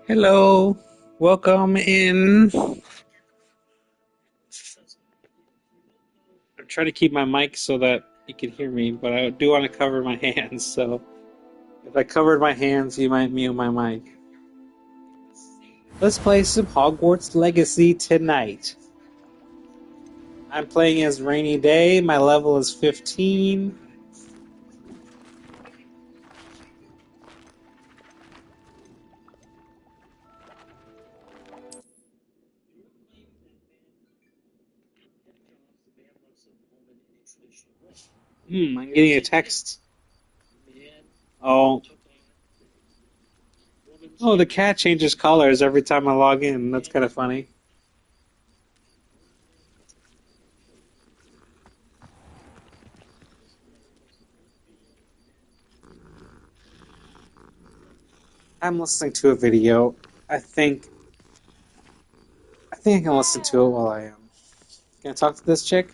Hello, welcome in. I'm trying to keep my mic so that you can hear me, but I do want to cover my hands, so if I covered my hands, you might mute my mic. Let's play some Hogwarts Legacy tonight. I'm playing as Rainy Day, my level is 15. I'm getting a text. Oh, the cat changes colors every time I log in. That's kind of funny. I'm listening to a video. I think I can listen to it while I am. Can I talk to this chick?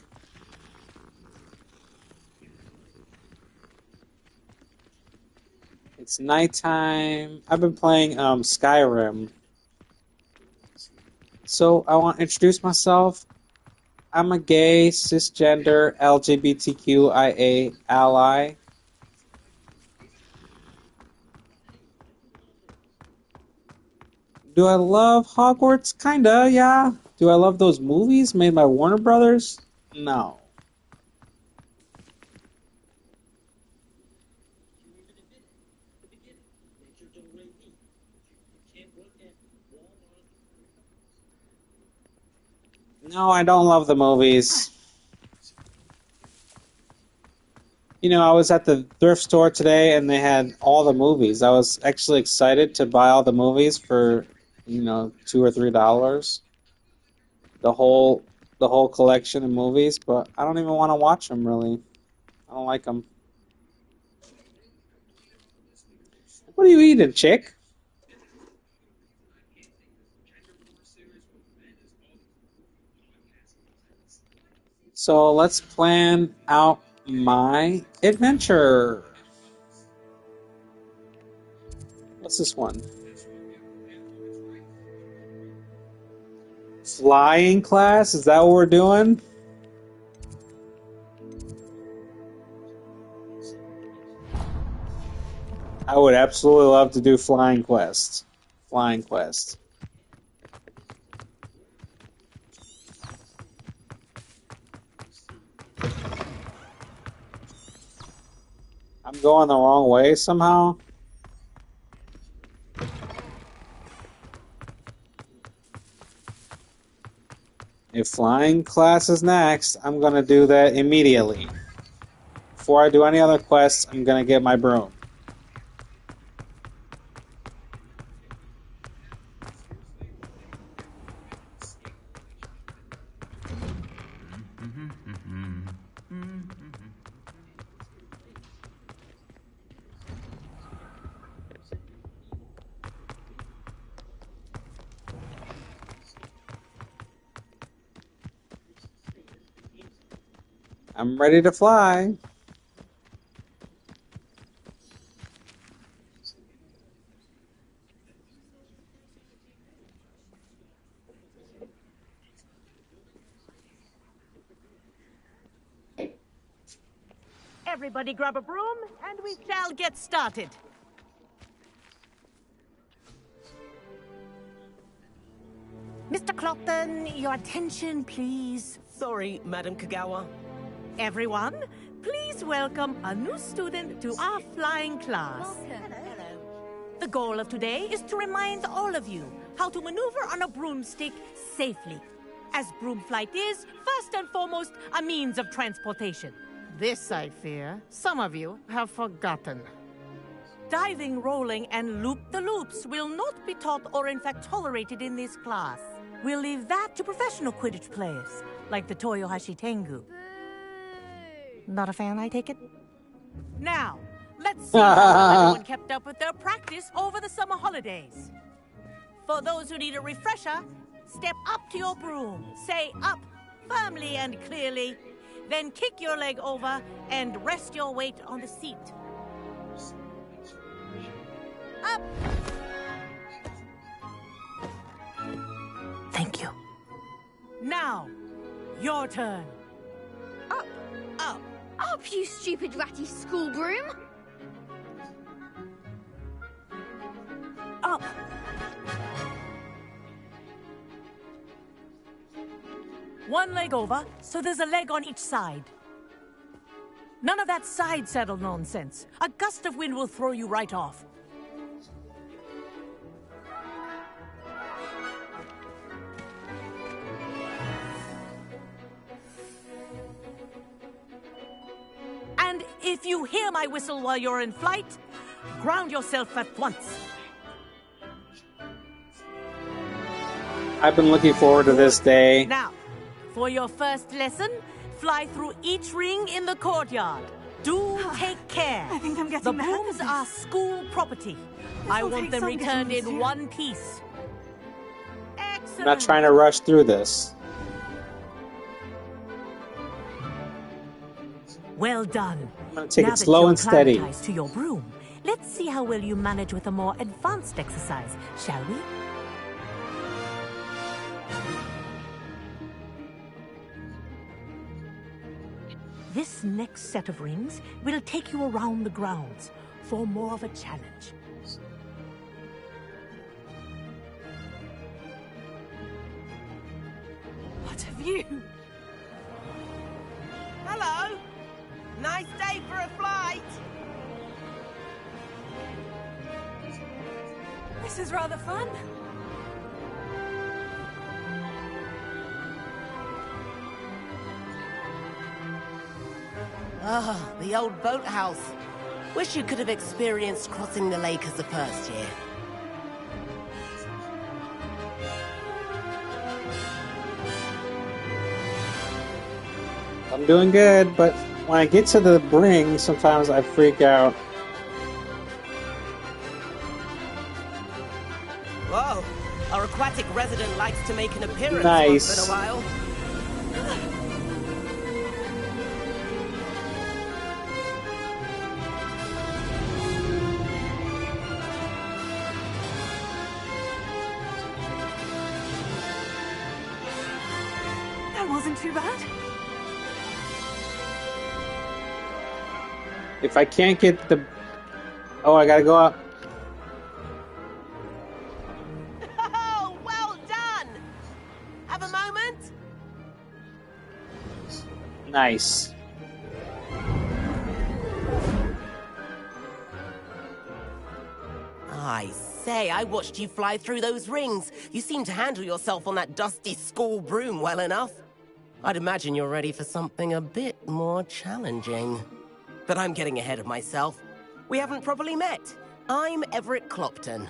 It's nighttime. I've been playing Skyrim. So I want to introduce myself. I'm a gay, cisgender, LGBTQIA ally. Do I love Hogwarts? Kinda, yeah. Do I love those movies made by Warner Brothers? No. No, I don't love the movies. You know, I was at the thrift store today and they had all the movies. I was actually excited to buy all the movies for, $2 or $3. The whole collection of movies, but I don't even want to watch them really. I don't like them. What are you eating, chick? So let's plan out my adventure. What's this one? Flying class? Is that what we're doing? I would absolutely love to do Flying Quest. Flying Quest. I'm going the wrong way somehow. If flying class is next, I'm going to do that immediately. Before I do any other quests, I'm going to get my broom. I'm ready to fly. Everybody grab a broom, and we shall get started. Mr. Clopton, your attention, please. Sorry, Madam Kagawa. Everyone, please welcome a new student to our flying class. Hello. The goal of today is to remind all of you how to maneuver on a broomstick safely, as broom flight is, first and foremost, a means of transportation. This, I fear, some of you have forgotten. Diving, rolling, and loop-the-loops will not be taught or in fact tolerated in this class. We'll leave that to professional Quidditch players, like the Toyohashi Tengu. Not a fan, I take it? Now, let's see how well everyone kept up with their practice over the summer holidays. For those who need a refresher, step up to your broom, say up firmly and clearly, then kick your leg over and rest your weight on the seat. Up, your turn. Up, Up. up, you stupid ratty school broom! Up. One leg over, so there's a leg on each side. None of that side saddle nonsense. A gust of wind will throw you right off. And if you hear my whistle while you're in flight, ground yourself at once. I've been looking forward to this day. Now, for your first lesson, fly through each ring in the courtyard. Do take care. I think I'm getting the the hang of brooms this. are school property. I will want take them some getting returned used in to. one piece. I'm Excellent. not trying to rush through this. Well done. I'm going to take now it that slow you're and steady. acclimatized to your broom, let's see how well you manage with a more advanced exercise, shall we? This next set of rings will take you around the grounds for more of a challenge. What have you? Hello. Nice day for a flight. This is rather fun. Ah, the old boathouse. Wish you could have experienced crossing the lake as a first year. I'm doing good, but when I get to the ring, sometimes I freak out. Whoa, our aquatic resident likes to make an appearance Nice. once in a while. That wasn't too bad. If I can't get the... Oh, I gotta go up. Oh, well done! Have a moment? Nice. I say, I watched you fly through those rings. You seem to handle yourself on that dusty school broom well enough. I'd imagine you're ready for something a bit more challenging. But I'm getting ahead of myself. We haven't properly met. I'm Everett Clopton.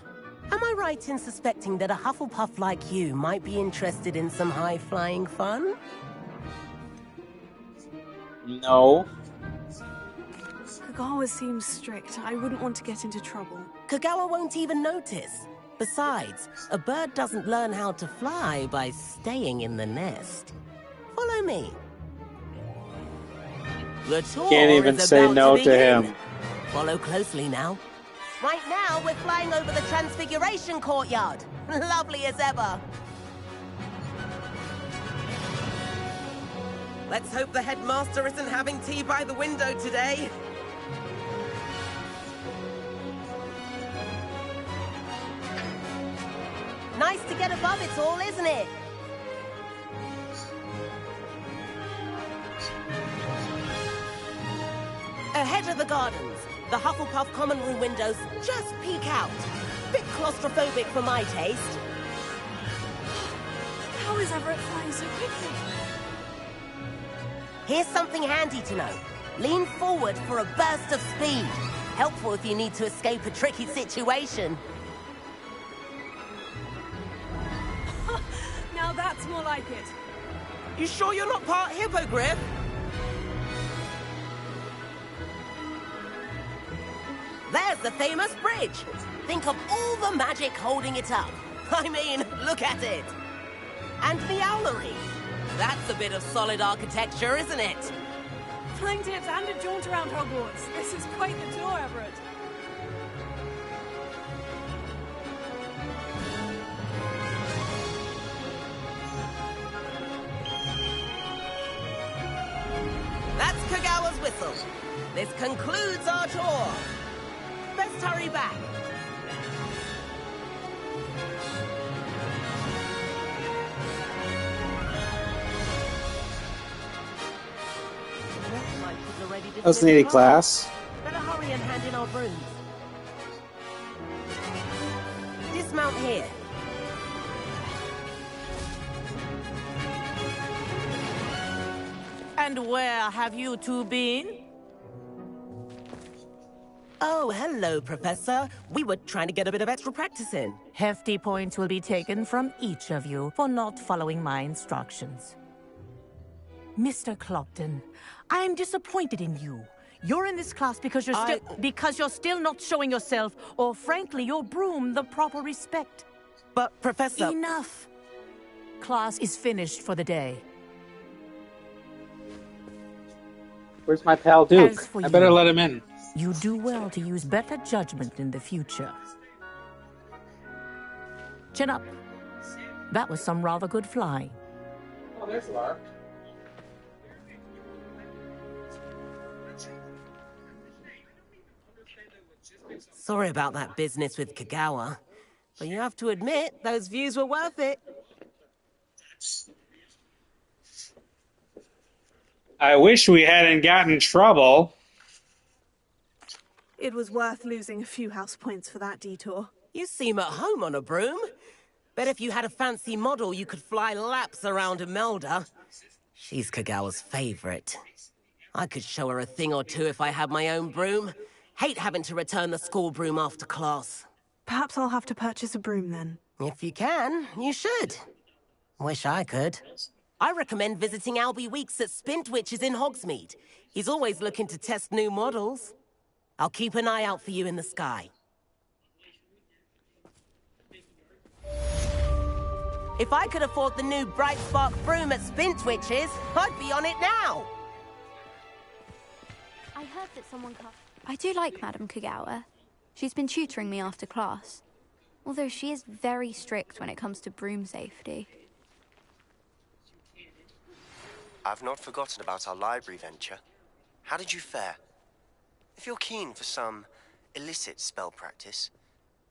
Am I right in suspecting that a Hufflepuff like you might be interested in some high-flying fun? No. Kagawa seems strict. I wouldn't want to get into trouble. Kagawa won't even notice. Besides, a bird doesn't learn how to fly by staying in the nest. Follow me. The tour Can't even is say about no to begin. him. Follow closely now. Right now, we're flying over the Transfiguration Courtyard. Lovely as ever. Let's hope the headmaster isn't having tea by the window today. Nice to get above it all, isn't it? Ahead of the gardens, the Hufflepuff common room windows just peek out. Bit claustrophobic for my taste. How is Everett flying so quickly? Here's something handy to know. Lean forward for a burst of speed. Helpful if you need to escape a tricky situation. Now that's more like it. You sure you're not part hippogriff? There's the famous bridge. Think of all the magic holding it up. I mean, look at it. And the owlery. That's a bit of solid architecture, isn't it? Flying tips and a jaunt around Hogwarts. This is quite the tour, Everett. castle. This concludes our tour. Best hurry back. That was an 80 class. Better hurry and hand in our brooms. Dismount here. And where have you two been? Oh, hello, Professor. We were trying to get a bit of extra practice in. Hefty points will be taken from each of you for not following my instructions. Mr. Clopton, I am disappointed in you. You're in this class because you're still not showing yourself, or frankly, your broom, the proper respect. But, Professor... Enough. Class is finished for the day. Where's my pal Duke? As for I better you, let him in. You do well to use better judgment in the future. Chin up. That was some rather good flying. Oh, there's Lark. Sorry about that business with Kagawa. But you have to admit, those views were worth it. I wish we hadn't gotten in trouble. It was worth losing a few house points for that detour. You seem at home on a broom. Bet if you had a fancy model, you could fly laps around Imelda. She's Kagawa's favorite. I could show her a thing or two if I had my own broom. Hate having to return the school broom after class. Perhaps I'll have to purchase a broom then. If you can, you should. Wish I could. I recommend visiting Albie Weeks at Spintwitches in Hogsmeade. He's always looking to test new models. I'll keep an eye out for you in the sky. If I could afford the new Bright Spark broom at Spintwitches, I'd be on it now! I heard that someone cut. I do like Madame Kagawa. She's been tutoring me after class. Although she is very strict when it comes to broom safety. I've not forgotten about our library venture. How did you fare? If you're keen for some illicit spell practice,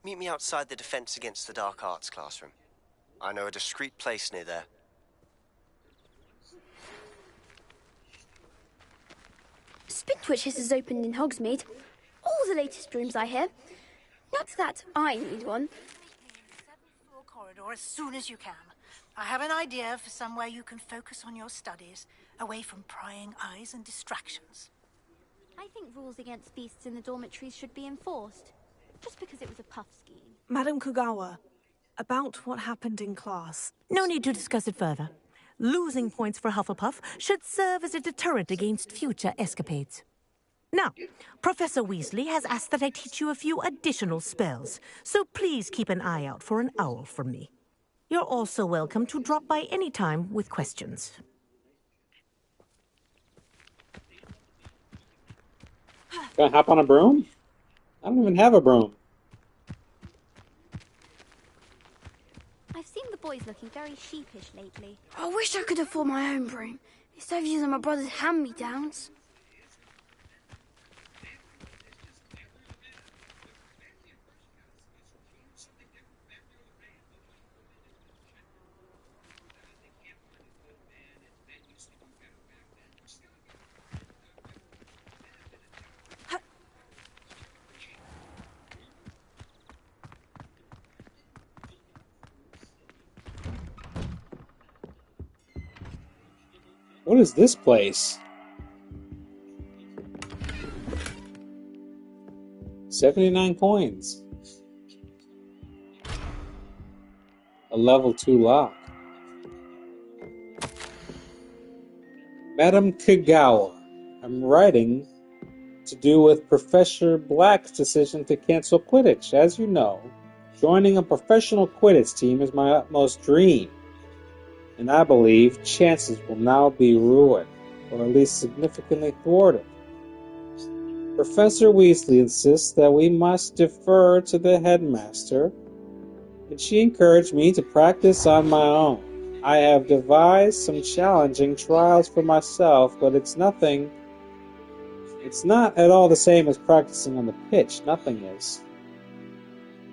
meet me outside the Defense Against the Dark Arts classroom. I know a discreet place near there. Spintwitches has opened in Hogsmeade. All the latest brooms, I hear. Not that I need one. Meet me in the 7th floor corridor as soon as you can. I have an idea for somewhere you can focus on your studies, away from prying eyes and distractions. I think rules against beasts in the dormitories should be enforced. Just because it was a puff scheme. Madame Kagawa, about what happened in class. No need to discuss it further. Losing points for Hufflepuff should serve as a deterrent against future escapades. Now, Professor Weasley has asked that I teach you a few additional spells, so please keep an eye out for an owl from me. You're also welcome to drop by any time with questions. Can I hop on a broom? I don't even have a broom. I've seen the boys looking very sheepish lately. I wish I could afford my own broom. Instead of using my brother's hand-me-downs. What is this place? 79 coins. A level 2 lock. Madam Kagawa, I'm writing to do with Professor Black's decision to cancel Quidditch. As you know, joining a professional Quidditch team is my utmost dream. And I believe chances will now be ruined, or at least significantly thwarted. Professor Weasley insists that we must defer to the headmaster, and she encouraged me to practice on my own. I have devised some challenging trials for myself, but it's nothing It's not at all the same as practicing on the pitch. Nothing is.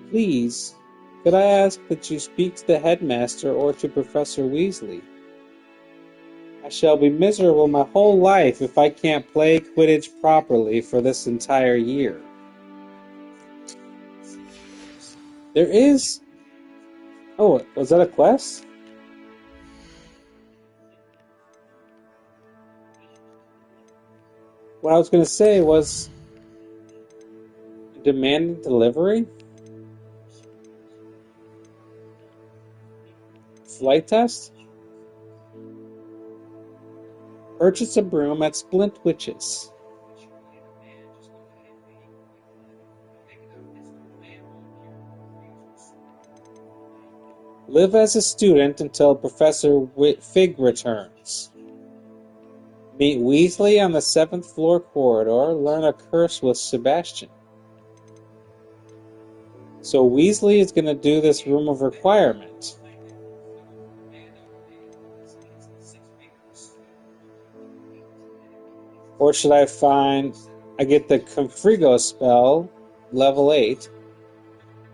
Please, could I ask that you speak to the headmaster or to Professor Weasley? I shall be miserable my whole life if I can't play Quidditch properly for this entire year. There is... Oh, was that a quest? What I was going to say was... Demanded delivery? Flight test? Purchase a broom at Splint Witches. Live as a student until Professor Fig returns. Meet Weasley on the 7th floor corridor. Learn a curse with Sebastian. So Weasley is going to do this room of requirement. Or should I find... I get the Confrigo spell, level 8.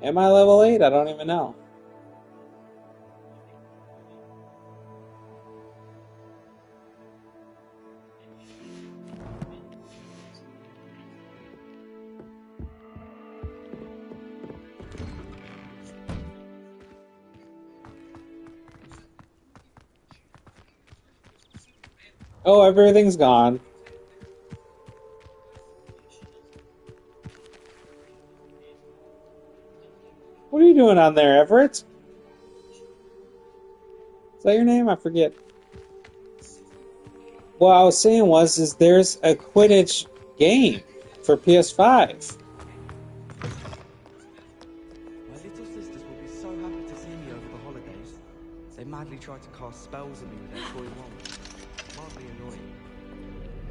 Am I level 8? I don't even know. Oh, everything's gone. What are you doing on there, Everett? Is that your name? I forget. What I was saying is there's a Quidditch game for PS5. My little sisters will be so happy to see me over the holidays. They madly try to cast spells at me with their toy wands. Hardly annoying.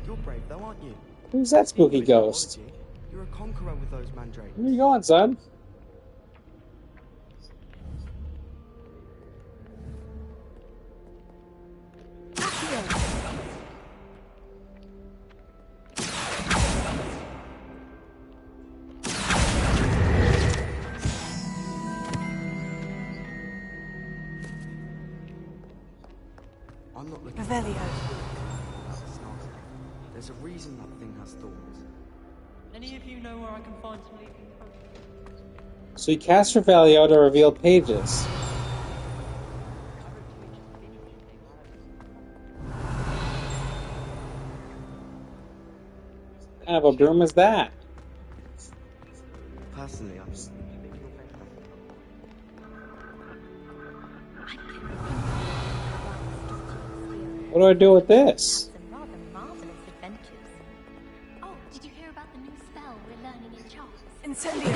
You're brave though, aren't you? Who's that spooky ghost? You're a conqueror with those mandrakes. Where are you going, son? I'm not looking Revelio. There's a reason that thing has thorns. Any of you know where I can find some leafing fruit? So you cast Revelio to reveal pages. What kind of a broom is that? Personally, I'm What do I do with this? Some rather marvelous adventures. Oh, did you hear about the new spell we're learning in Charles? Incendio.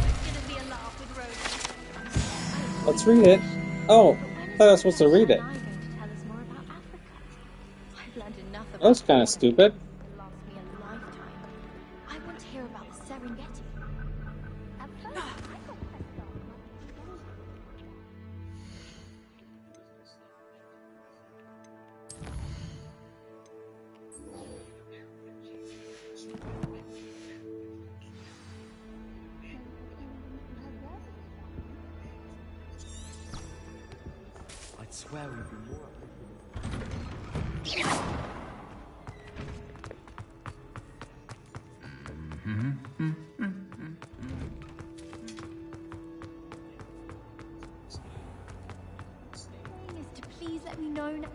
It's gonna be a laugh with Rosie. Let's read it. Oh, I thought I was supposed to read it. Am I going to tell us more about Africa? I've learned enough about That was kind of stupid. It'll last me a lifetime. I want to hear about the Serengeti. At first, I thought Prescott might be I'd swear we'd be more. saying is to please let me know now.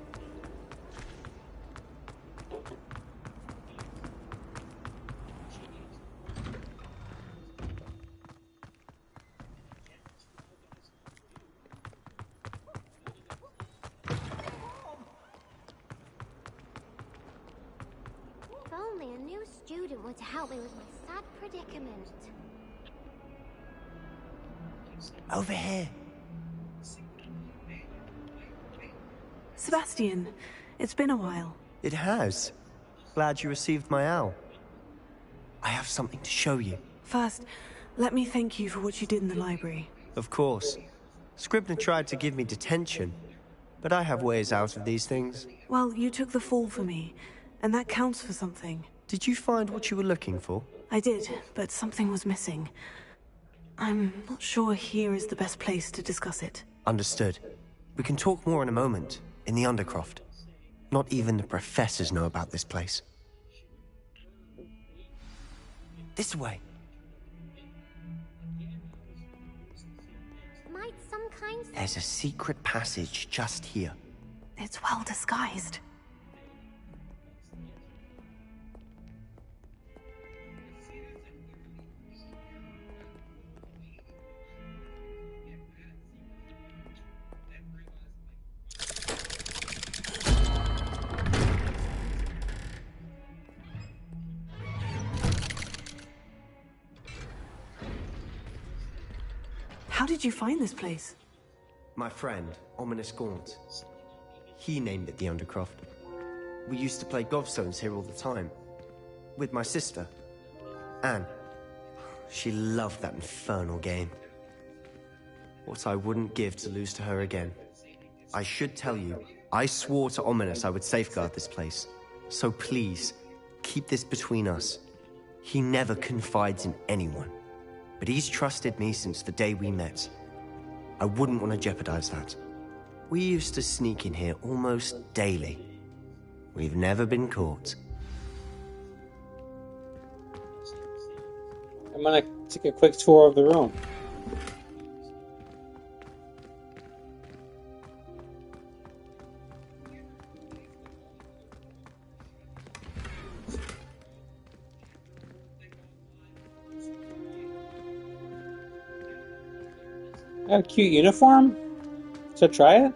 If only a new student were to help me with my sad predicament. Over here. Sebastian, it's been a while. It has. Glad you received my owl. I have something to show you. First, let me thank you for what you did in the library. Of course. Scribner tried to give me detention, but I have ways out of these things. Well, you took the fall for me, and that counts for something. Did you find what you were looking for? I did, but something was missing. I'm not sure here is the best place to discuss it. Understood. We can talk more in a moment, in the Undercroft. Not even the professors know about this place. This way. Might some kind... There's a secret passage just here. It's well disguised. How did you find this place? My friend, Ominous Gaunt. He named it the Undercroft. We used to play gobstones here all the time. With my sister, Anne. She loved that infernal game. What I wouldn't give to lose to her again. I should tell you, I swore to Ominous I would safeguard this place. So please, keep this between us. He never confides in anyone. But he's trusted me since the day we met. I wouldn't want to jeopardize that. We used to sneak in here almost daily. We've never been caught. I'm gonna take a quick tour of the room. Got a cute uniform? Should I try it?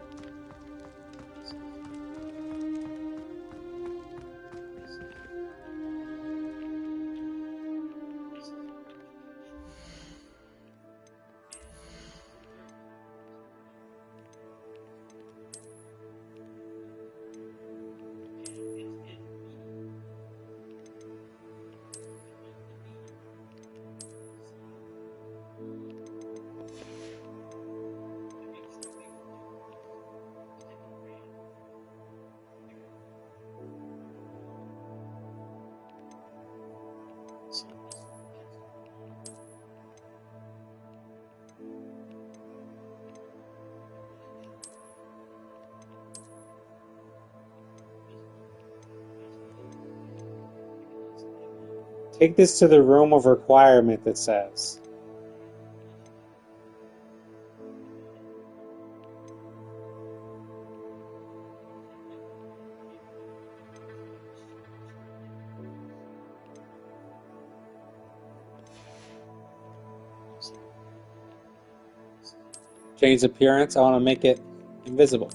Take this to the room of requirement, it says. Change appearance. I want to make it invisible.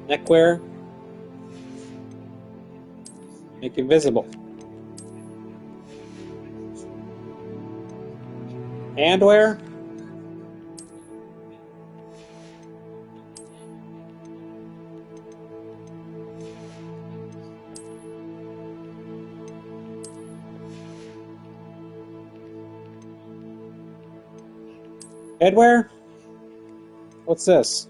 Neckwear. Make invisible. Handwear. Headwear? What's this?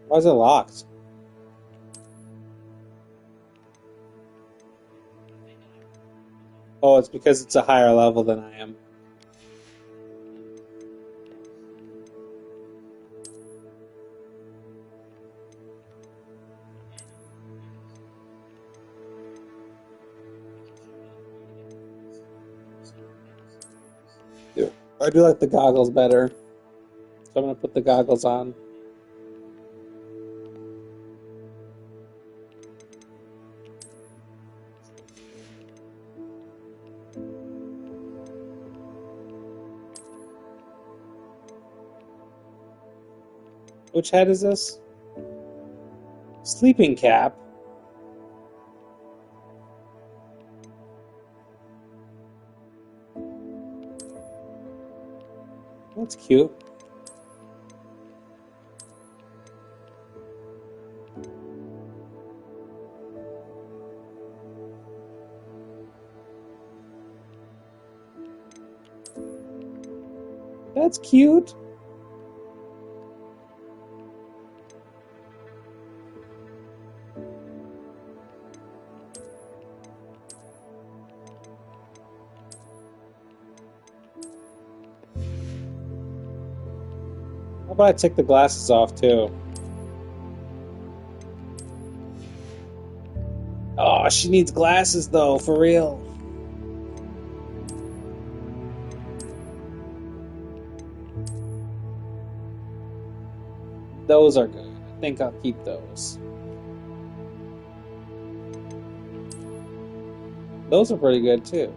Why is it locked? Oh, it's because it's a higher level than I am. I do like the goggles better. So I'm going to put the goggles on. Which head is this? Sleeping cap. That's cute. That's cute. probably take the glasses off too. Oh, she needs glasses though, for real. Those are good. I think I'll keep those. Those are pretty good too.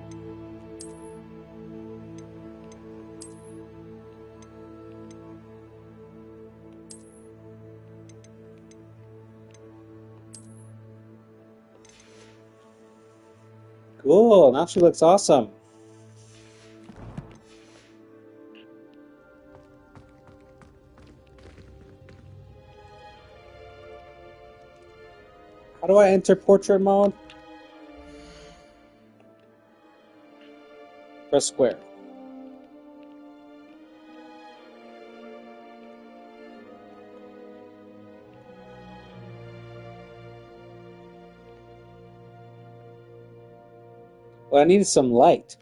Cool, now she looks awesome. How do I enter portrait mode? Press square. Well, I needed some light.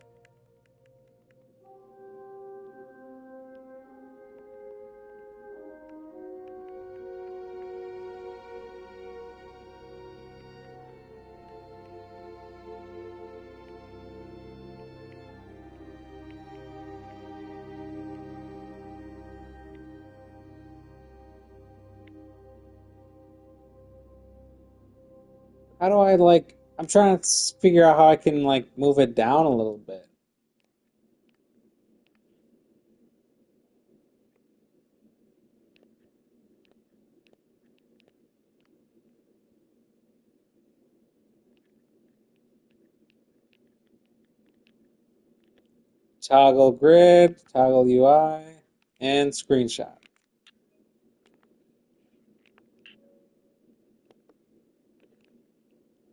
How do I, like, I'm trying to figure out how I can, like, move it down a little bit. Toggle grid, toggle UI, and screenshot.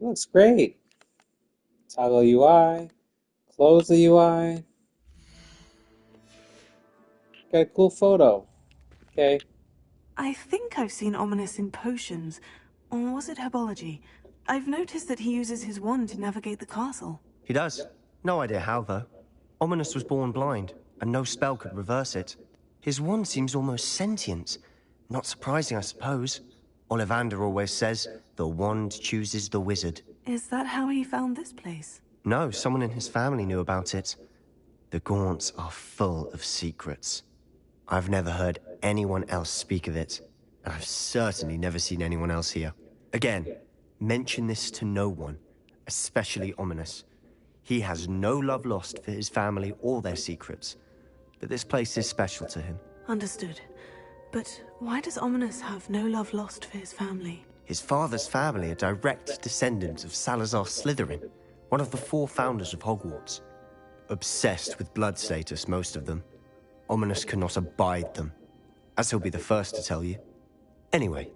Looks great. Toggle UI, close the UI. Got a cool photo. Okay. I think I've seen Ominous in potions. Or was it herbology? I've noticed that he uses his wand to navigate the castle. He does. No idea how, though. Ominous was born blind, and no spell could reverse it. His wand seems almost sentient. Not surprising, I suppose. Ollivander always says, the wand chooses the wizard. Is that how he found this place? No, someone in his family knew about it. The Gaunts are full of secrets. I've never heard anyone else speak of it, and I've certainly never seen anyone else here. Again, mention this to no one, especially Ominous. He has no love lost for his family or their secrets, but this place is special to him. Understood. But why does Ominous have no love lost for his family? His father's family are direct descendants of Salazar Slytherin, one of the 4 founders of Hogwarts. Obsessed with blood status, most of them. Ominous cannot abide them, as he'll be the first to tell you. Anyway,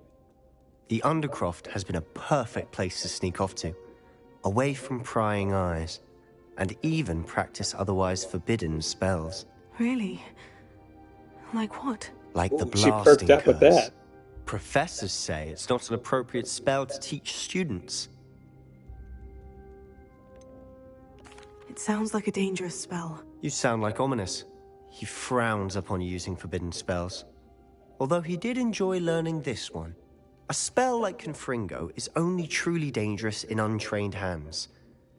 the Undercroft has been a perfect place to sneak off to, away from prying eyes, and even practice otherwise forbidden spells. Really? Like what? Like the She blasting perked up with curse. that. Professors say it's not an appropriate spell to teach students. It sounds like a dangerous spell. You sound like Ominous. He frowns upon using forbidden spells. Although he did enjoy learning this one. A spell like Confringo is only truly dangerous in untrained hands.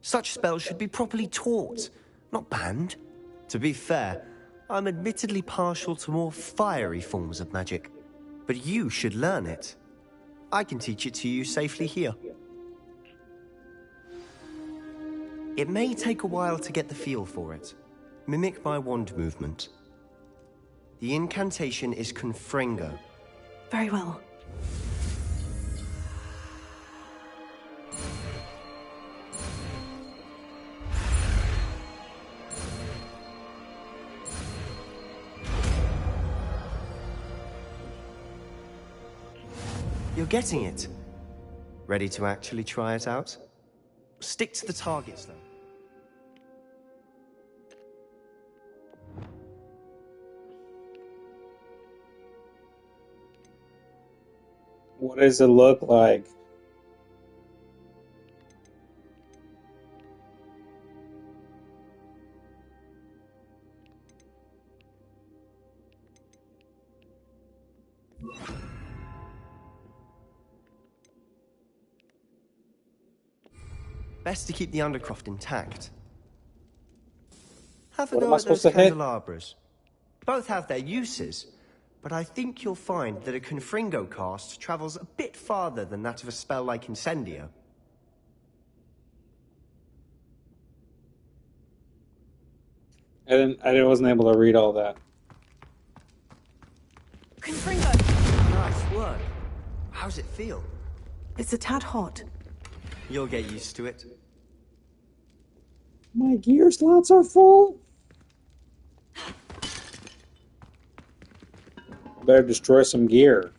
Such spells should be properly taught, not banned. To be fair, I'm admittedly partial to more fiery forms of magic. But you should learn it. I can teach it to you safely here. It may take a while to get the feel for it. Mimic my wand movement. The incantation is Confringo. Very well. You're getting it. Ready to actually try it out? Stick to the targets, though. What does it look like? Best to keep the Undercroft intact. Have a What am go I at those supposed to hit? candelabras. Both have their uses, but I think you'll find that a Confringo cast travels a bit farther than that of a spell like Incendio. I wasn't able to read all that. Confringo! Nice work. How's it feel? It's a tad hot. You'll get used to it. My gear slots are full. Better destroy some gear.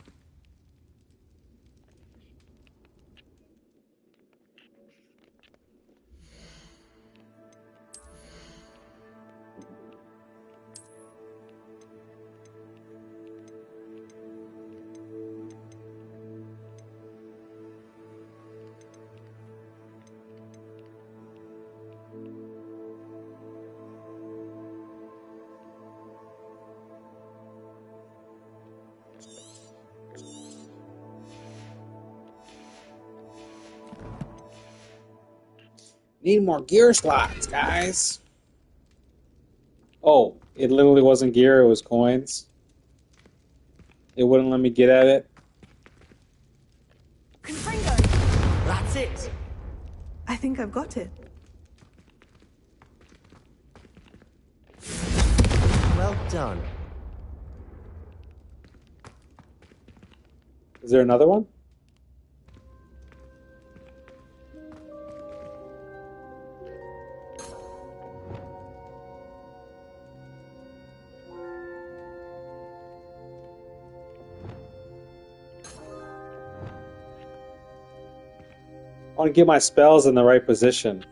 Need more gear slots, guys. Oh, it literally wasn't gear, it was coins. It wouldn't let me get at it. Confringo! That's it! I think I've got it. Well done. Is there another one? I want to get my spells in the right position.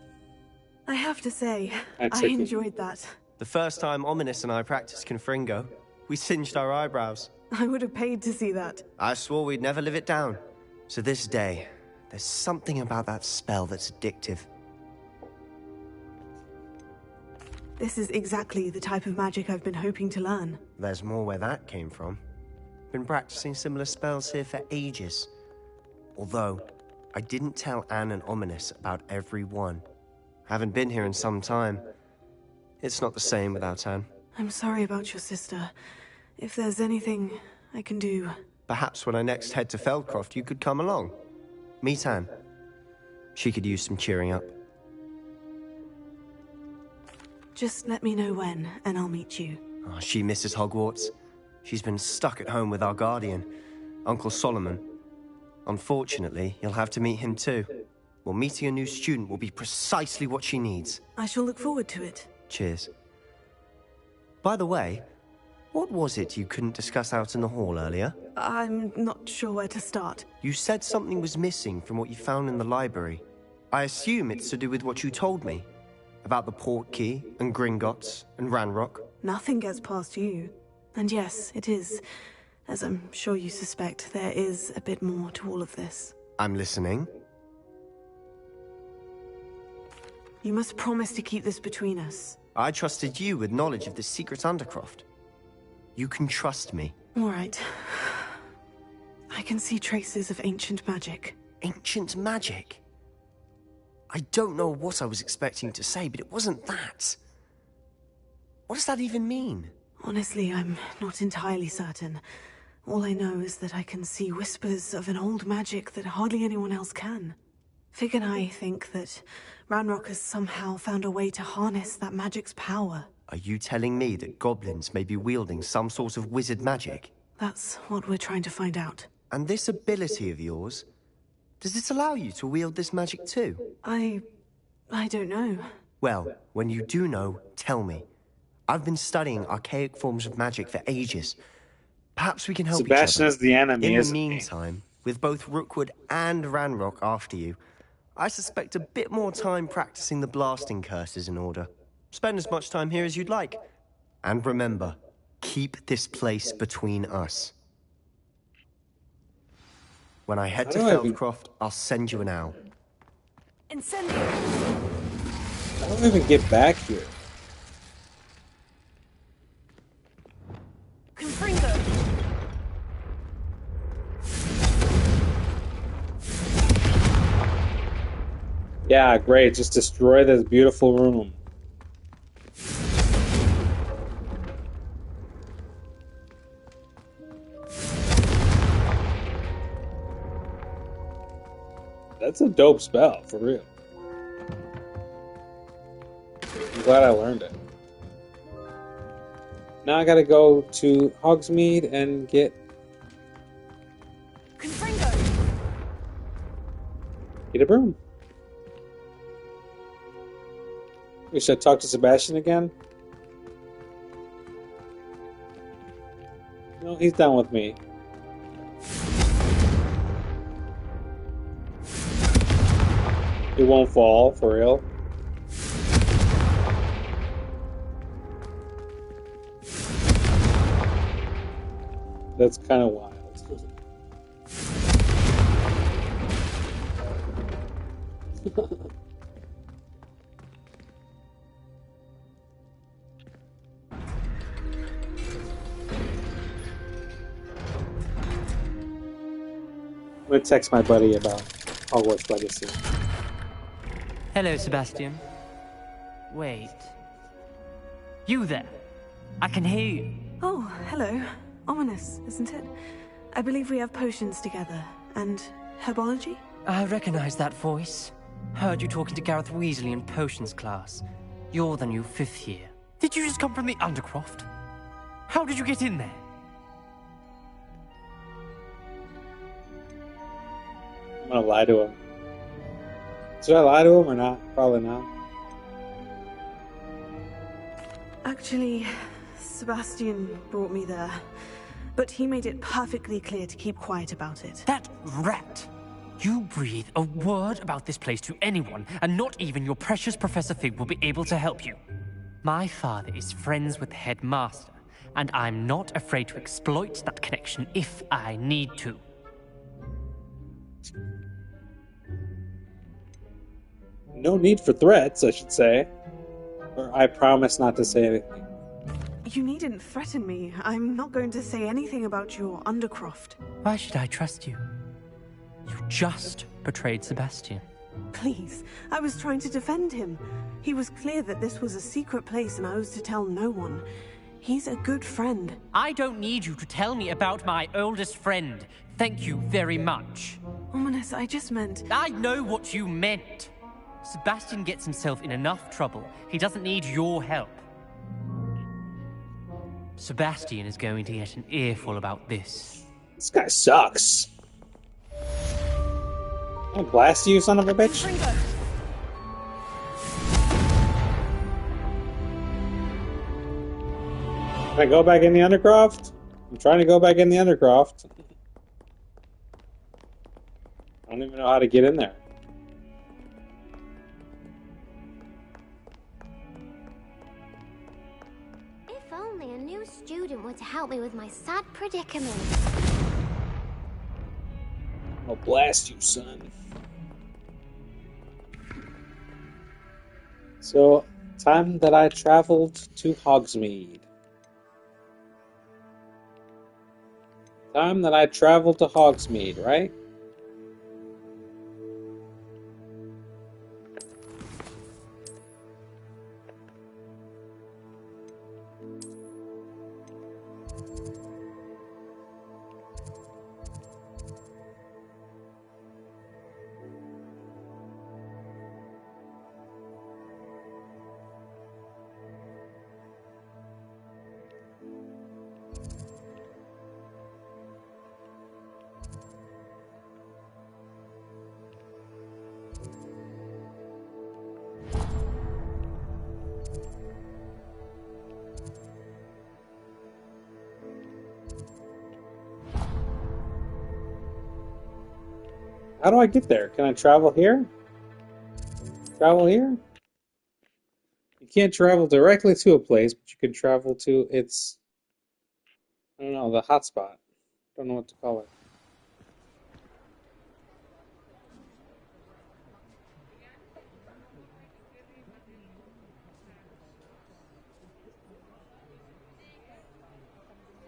I have to say, That's I tricky. enjoyed that. The first time Ominous and I practiced Confringo, we singed our eyebrows. I would have paid to see that. I swore we'd never live it down. So this day, there's something about that spell that's addictive. This is exactly the type of magic I've been hoping to learn. There's more where that came from. Been practicing similar spells here for ages. Although, I didn't tell Anne and Ominous about every one. Haven't been here in some time. It's not the same without Anne. I'm sorry about your sister. If there's anything I can do... Perhaps when I next head to Feldcroft, you could come along. Meet Anne. She could use some cheering up. Just let me know when, and I'll meet you. Oh, she misses Hogwarts. She's been stuck at home with our guardian, Uncle Solomon. Unfortunately, you'll have to meet him too. Well, meeting a new student will be precisely what she needs. I shall look forward to it. Cheers. By the way, what was it you couldn't discuss out in the hall earlier? I'm not sure where to start. You said something was missing from what you found in the library. I assume it's to do with what you told me. About the port key, and Gringotts, and Ranrock. Nothing gets past you. And yes, it is. As I'm sure you suspect, there is a bit more to all of this. I'm listening. You must promise to keep this between us. I trusted you with knowledge of the secret Undercroft. You can trust me. All right. I can see traces of ancient magic. Ancient magic? I don't know what I was expecting to say, but it wasn't that. What does that even mean? Honestly, I'm not entirely certain. All I know is that I can see whispers of an old magic that hardly anyone else can. Fig and I think that Ranrock has somehow found a way to harness that magic's power. Are you telling me that goblins may be wielding some sort of wizard magic? That's what we're trying to find out. And this ability of yours, does it allow you to wield this magic too? I don't know. Well, when you do know, tell me. I've been studying archaic forms of magic for ages. Perhaps we can help Sebastian each other. is the enemy, In the isn't he? meantime, with both Rookwood and Ranrock after you, I suspect a bit more time practicing the blasting curse is in order. Spend as much time here as you'd like. And remember, keep this place between us. When I head to Feldcroft, I'll send you an owl. Incendio! I don't even get back here. Confringo! Yeah, great. Just destroy this beautiful room. That's a dope spell, for real. I'm glad I learned it. Now I gotta go to Hogsmeade and get a broom. We should talk to Sebastian again. No, he's done with me. It won't fall, for real. That's kind of wild. I'm gonna text my buddy about Hogwarts Legacy. Hello, Sebastian. Wait. You there? I can hear you. Oh, hello. Ominous, isn't it? I believe we have potions together. And herbology? I recognize that voice. Heard you talking to Gareth Weasley in potions class. You're the new 5th year. Did you just come from the Undercroft? How did you get in there? I'm gonna lie to him. Should I lie to him or not? Probably not. Actually, Sebastian brought me there. But he made it perfectly clear to keep quiet about it. That rat! You breathe a word about this place to anyone, and not even your precious Professor Fig will be able to help you. My father is friends with the headmaster, and I'm not afraid to exploit that connection if I need to. No need for threats, I should say. Or I promise not to say anything. You needn't threaten me. I'm not going to say anything about your Undercroft. Why should I trust you? You just betrayed Sebastian. Please, I was trying to defend him. He was clear that this was a secret place and I was to tell no one. He's a good friend. I don't need you to tell me about my oldest friend. Thank you very much. Ominous, I just meant... I know what you meant. Sebastian gets himself in enough trouble. He doesn't need your help. Sebastian is going to get an earful about this. This guy sucks. I'll blast you, son of a bitch. Can I go back in the Undercroft? I'm trying to go back in the Undercroft. I don't even know how to get in there. If only a new student were to help me with my sad predicament. I'll blast you, son. So, time that I traveled to Hogsmeade. Time that I traveled to Hogsmeade, right? How do I get there? Can I travel here? Travel here? You can't travel directly to a place, but you can travel to its, I don't know, the hotspot. Don't know what to call it.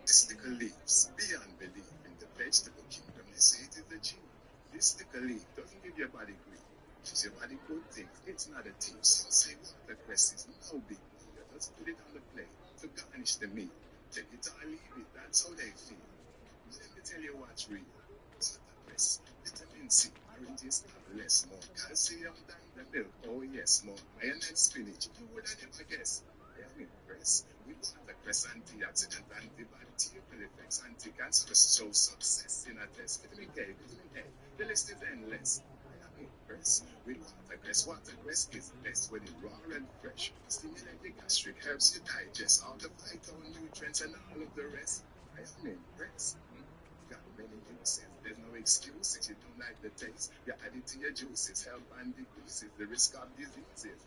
Mystical leaves, beyond belief in the vegetable kingdom, they say it is the gene. Mystical leaf doesn't give your body grief. See what the good things. It's not a team. Some say watercress is no big deal. Just put it on the plate to garnish the meal. Take it or leave it. That's how they feel. But let me tell you what's real. Watercress, vitamin C, oranges have less, more calcium than the milk. Oh yes, more iron and spinach. You would have never guessed. I am impressed with watercress antioxidant, antibacterial effects, anti-cancerous, so success in a test. Vitamin K, vitamin A. The list is endless. I am impressed with watercress. Watercress is best when it's raw and fresh. Stimulate the gastric, helps you digest all the phytonutrients and all of the rest. I am impressed. Got many uses. There's no excuse if you don't like the taste. You add it to your juices, help and decreases the risk of diseases.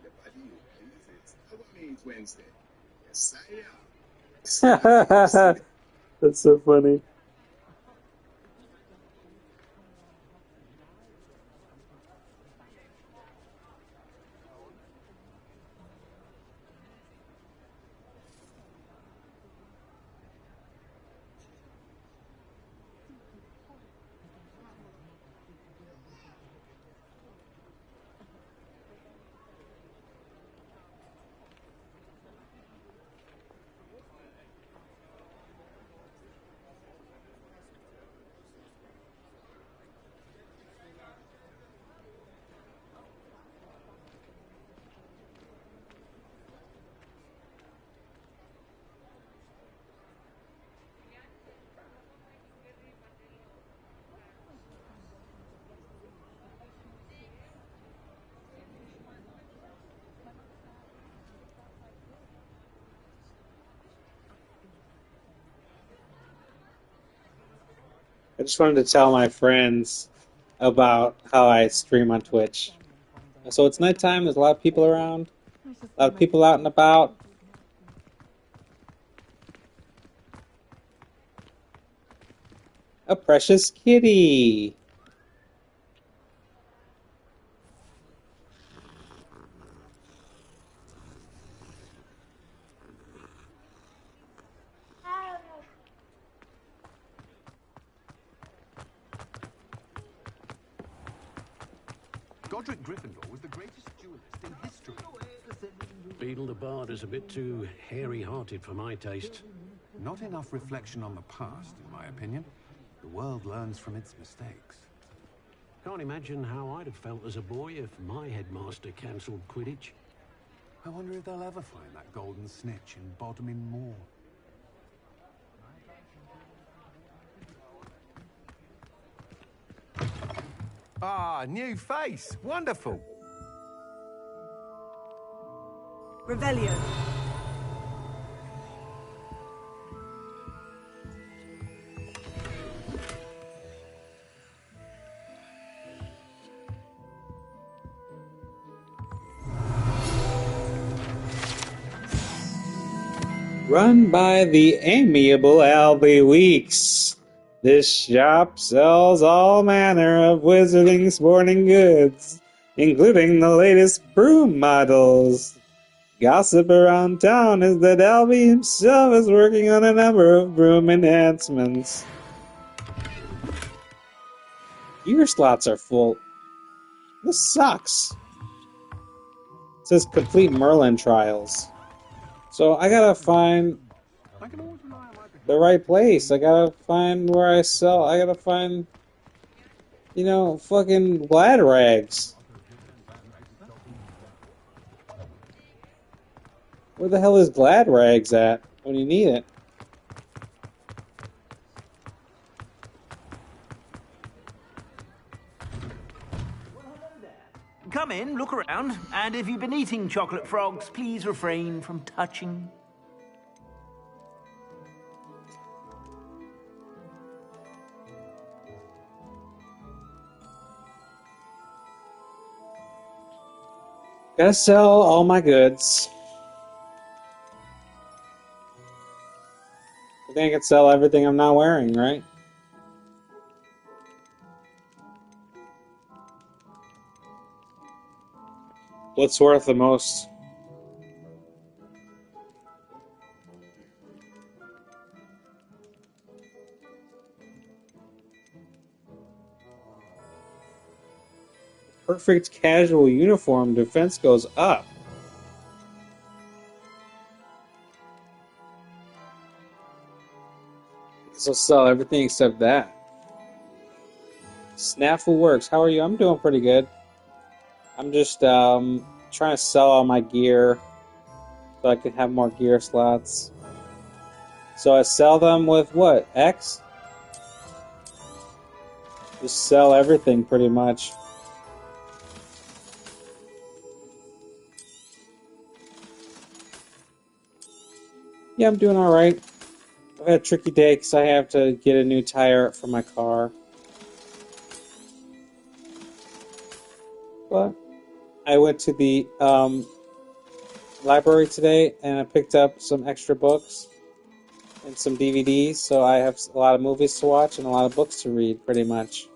Your body pleases. How about me eat Wednesday? Yes, I am. That's so funny. I just wanted to tell my friends about how I stream on Twitch. So it's nighttime, there's a lot of people around, a lot of people out and about. A precious kitty. Godric Gryffindor was the greatest duelist in history. Beetle the Bard is a bit too hairy-hearted for my taste. Not enough reflection on the past, in my opinion. The world learns from its mistakes. Can't imagine how I'd have felt as a boy if my headmaster cancelled Quidditch. I wonder if they'll ever find that golden snitch in Bodmin Moor. Ah, new face! Wonderful! Revelio. Run by the amiable Albie Weeks. This shop sells all manner of wizarding sporting goods, including the latest broom models. Gossip around town is that Albie himself is working on a number of broom enhancements. Gear slots are full. This sucks. It says complete Merlin trials. So I gotta find the right place. I gotta find where I sell. I gotta find, fucking Glad Rags. Where the hell is Glad Rags at when you need it? Come in, look around, and if you've been eating chocolate frogs, please refrain from touching. Gotta sell all my goods. I think I can sell everything I'm not wearing, right? What's worth the most? perfect casual uniform, defense goes up. So sell everything except that. Snafu works. How are you? I'm doing pretty good. I'm just trying to sell all my gear so I can have more gear slots. So I sell them with what? X? Just sell everything pretty much. Yeah, I'm doing alright. I've had a tricky day because I have to get a new tire for my car. But I went to the library today and I picked up some extra books and some DVDs, so I have a lot of movies to watch and a lot of books to read, pretty much.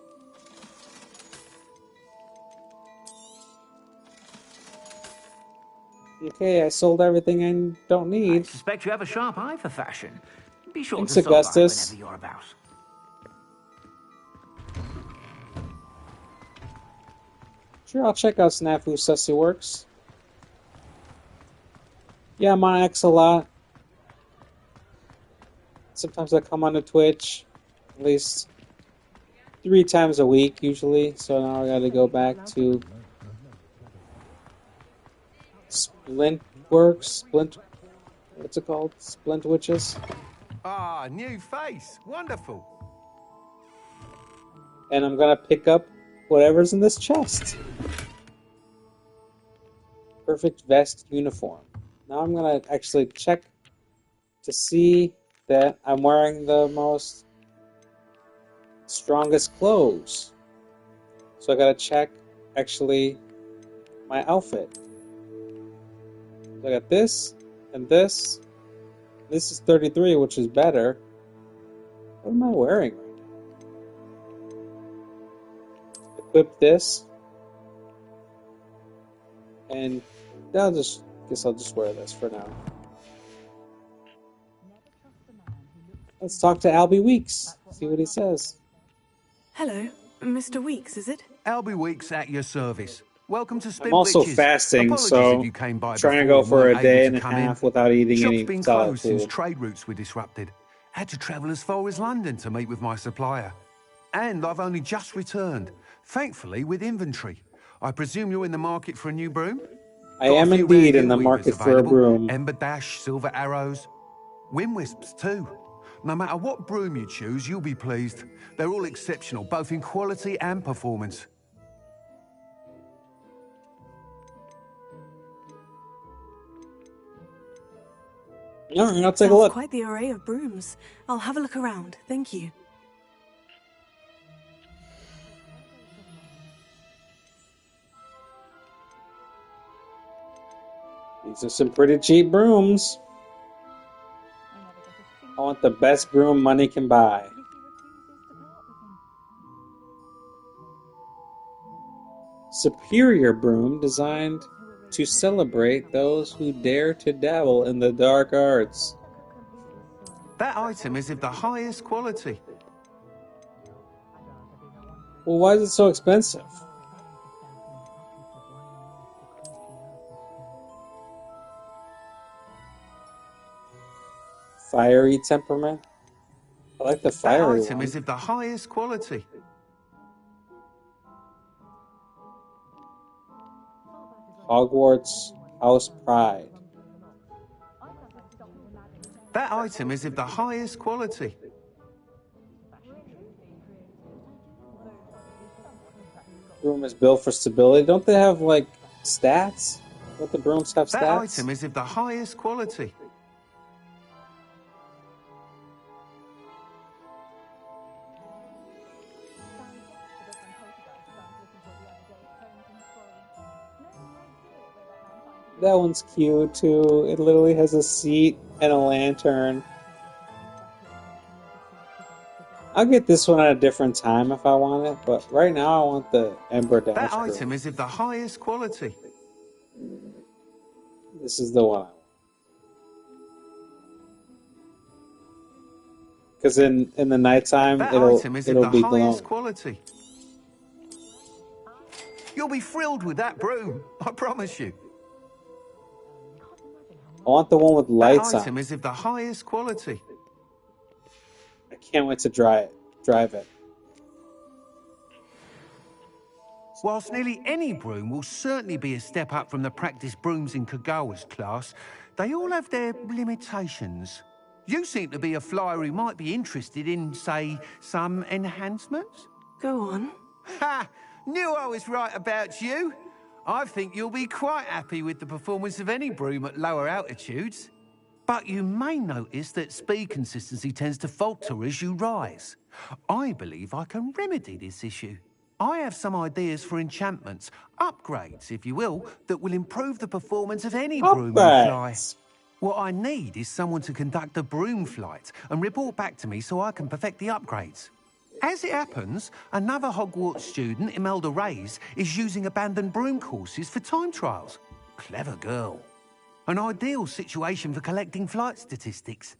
Okay, I sold everything I don't need. I suspect you have a sharp eye for fashion. Be sure Thanks, to stop by Augustus. whenever you're about. Sure, I'll check out Snafu Sussy Works. Yeah, I'm on X a lot. Sometimes I come onto Twitch, at least 3 times a week, usually. So now I gotta go back to Splint Works. What's it called? Splint Witches. Ah, new face. Wonderful. And I'm gonna pick up whatever's in this chest. Perfect vest uniform. Now I'm gonna actually check to see that I'm wearing the most strongest clothes. So I gotta check actually my outfit. So I got this and this. This is 33, which is better. What am I wearing right now? Equip this. And guess I'll just wear this for now. Let's talk to Albie Weeks. See what he says. Hello, Mr. Weeks, is it? Albie Weeks at your service. Welcome to Spin I'm also Witches. fasting, Apologies so if you came by trying to before go and for weren't a day able and to a come half in. without eating Shop's any been solid closed since food. trade routes were disrupted. Had to travel as far as London to meet with my supplier. And I've only just returned, thankfully with inventory. I presume you're in the market for a new broom? I Got a am few indeed rare in the Hill Weavers market for a available. broom. Ember Dash, Silver Arrows, Wind Wisps too. No matter what broom you choose, you'll be pleased. They're all exceptional, both in quality and performance. All right, I'll take a Sounds look. quite the array of brooms. I'll have a look around. Thank you. These are some pretty cheap brooms. I want the best broom money can buy. Superior broom designed to celebrate those who dare to dabble in the dark arts. That item is of the highest quality. Well, why is it so expensive? Fiery temperament? I like the That fiery item one. is of the highest quality. Hogwarts House Pride. That item is of the highest quality. Broom is built for stability. Don't they have, like, stats? Don't the brooms have That stats? item is of the highest quality. That one's cute, too. It literally has a seat and a lantern. I'll get this one at a different time if I want it, but right now I want the Ember Dash That broom. item is of the highest quality. This is the one I want. Because in the nighttime, That it'll item is of the be glowing. highest quality. You'll be thrilled with that broom, I promise you. I want the one with lights That item on. is of the highest quality. I can't wait to drive it. Whilst nearly any broom will certainly be a step up from the practice brooms in Kagawa's class, they all have their limitations. You seem to be a flyer who might be interested in, say, some enhancements? Go on. Ha! Knew I was right about you. I think you'll be quite happy with the performance of any broom at lower altitudes. But you may notice that speed consistency tends to falter as you rise. I believe I can remedy this issue. I have some ideas for enchantments, upgrades, if you will, that will improve the performance of any broom you fly. Upgrades. What I need is someone to conduct a broom flight and report back to me so I can perfect the upgrades. As it happens, another Hogwarts student, Imelda Reyes, is using abandoned broom courses for time trials. Clever girl. An ideal situation for collecting flight statistics.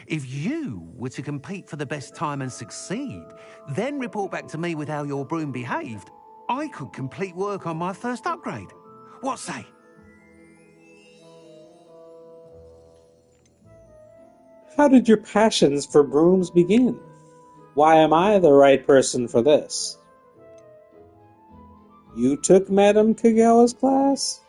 If you were to compete for the best time and succeed, then report back to me with how your broom behaved, I could complete work on my first upgrade. What say? How did your passions for brooms begin? Why am I the right person for this? You took Madame Kagawa's class?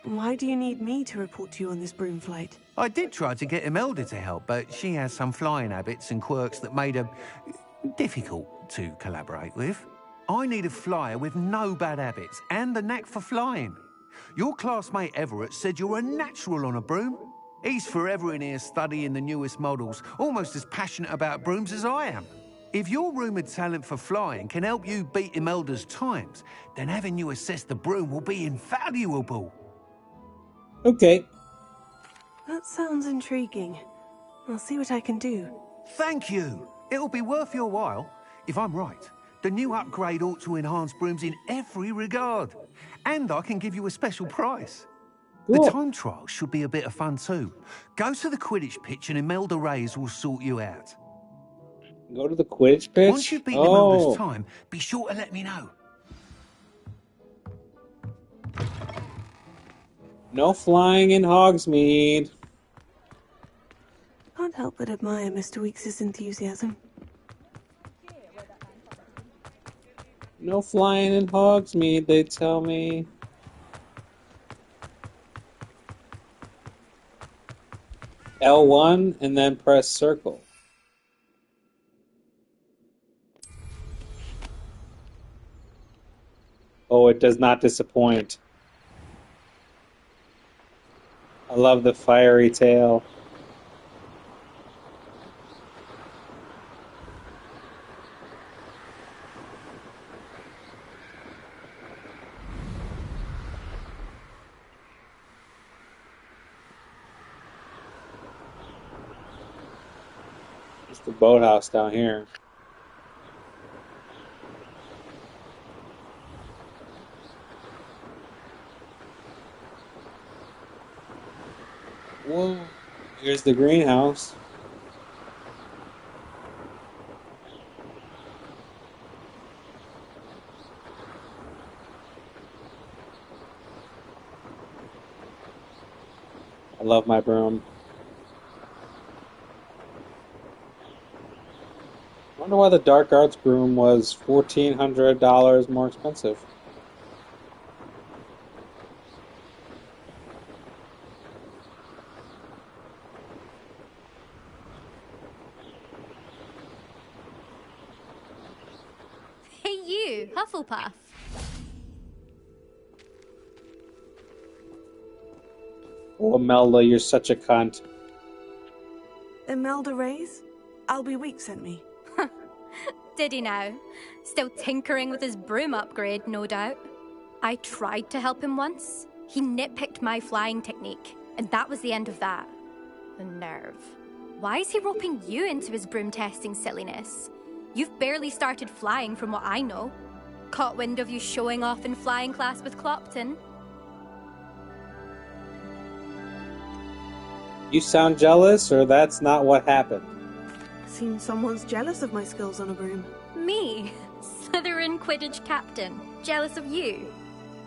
Why do you need me to report to you on this broom flight? I did try to get Imelda to help, but she has some flying habits and quirks that made her difficult to collaborate with. I need a flyer with no bad habits and the knack for flying. Your classmate Everett said you're a natural on a broom. He's forever in here studying the newest models, almost as passionate about brooms as I am. If your rumoured talent for flying can help you beat Imelda's times, then having you assess the broom will be invaluable. Okay. That sounds intriguing. I'll see what I can do. Thank you. It'll be worth your while. If I'm right, the new upgrade ought to enhance brooms in every regard. And I can give you a special price. Cool. The time trial should be a bit of fun too. Go to the Quidditch pitch and Imelda Reyes will sort you out. Go to the Quidditch pitch? Once you've beaten Imelda's time, be sure to let me know. No flying in Hogsmeade. Can't help but admire Mr. Weekes' enthusiasm. No flying in Hogsmeade, they tell me. L1 and then press circle. Oh, it does not disappoint. I love the fiery tail. It's the boathouse down here. Whoa, here's the greenhouse. I love my broom. I wonder why the Dark Arts broom was $1,400 more expensive. Hey you, Hufflepuff. Oh, Imelda, you're such a cunt. Imelda Reyes? Albie Week sent me. Did he now? Still tinkering with his broom upgrade, no doubt. I tried to help him once. He nitpicked my flying technique, and that was the end of that. The nerve. Why is he roping you into his broom testing silliness? You've barely started flying from what I know. Caught wind of you showing off in flying class with Clopton. You sound jealous, or that's not what happened? Seems someone's jealous of my skills on a broom. Me, Slytherin Quidditch captain. jealous of you.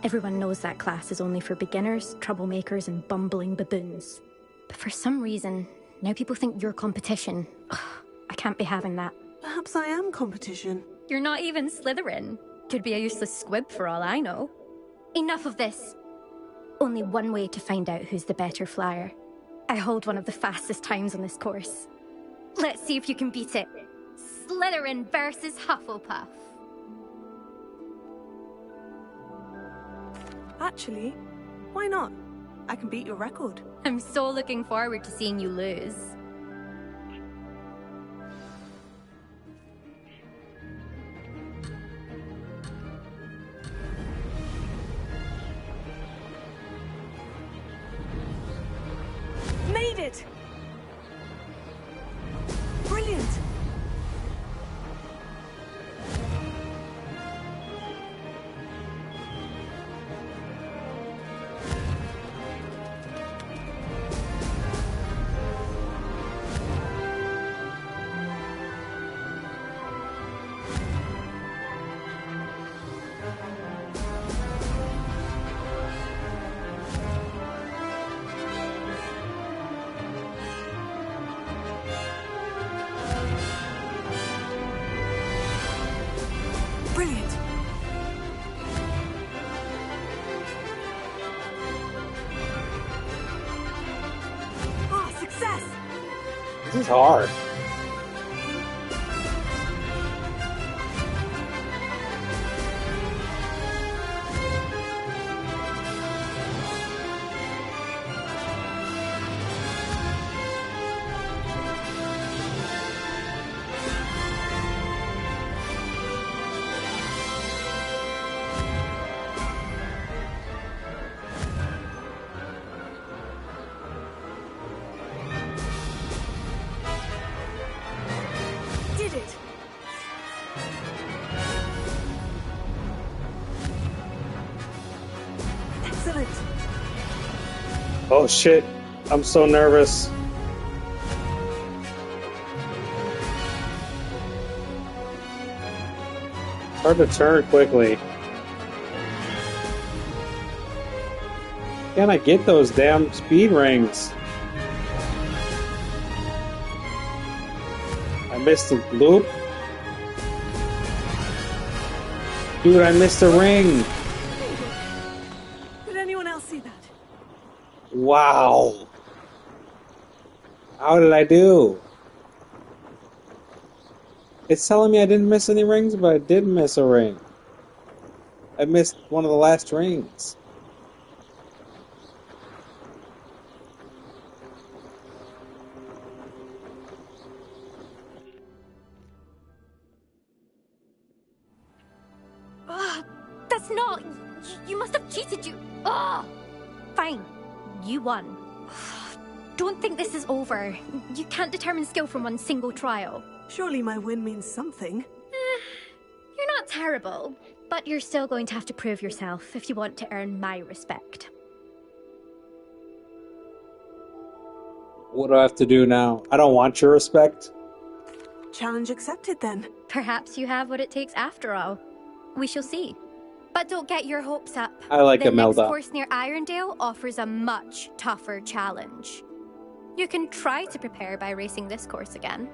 Everyone knows that class is only for beginners, troublemakers, and bumbling baboons. But for some reason, now people think you're competition. Ugh, I can't be having that. Perhaps I am competition. You're not even Slytherin. Could be a useless squib for all I know. Enough of this. Only one way to find out who's the better flyer. I hold one of the fastest times on this course. Let's see if you can beat it. Slytherin versus Hufflepuff. Actually, why not? I can beat your record. I'm so looking forward to seeing you lose. Made it! Brilliant! Brilliant! Ah, success! This is hard. Did it! Excellent! Oh shit. I'm so nervous. It's hard to turn quickly. Can I get those damn speed rings? I missed the loop. Dude, I missed the ring. Did anyone else see that? Wow. How did I do? It's telling me I didn't miss any rings, but I did miss a ring. I missed one of the last rings. That's not... You must have cheated, you... Ugh! Fine. You won. Don't think this is over. You can't determine skill from one single trial. Surely my win means something. You're not terrible, but you're still going to have to prove yourself if you want to earn my respect. What do I have to do now? I don't want your respect. Challenge accepted then. Perhaps you have what it takes after all. We shall see. But don't get your hopes up. I like the Imelda. next course near Irondale offers a much tougher challenge. You can try to prepare by racing this course again.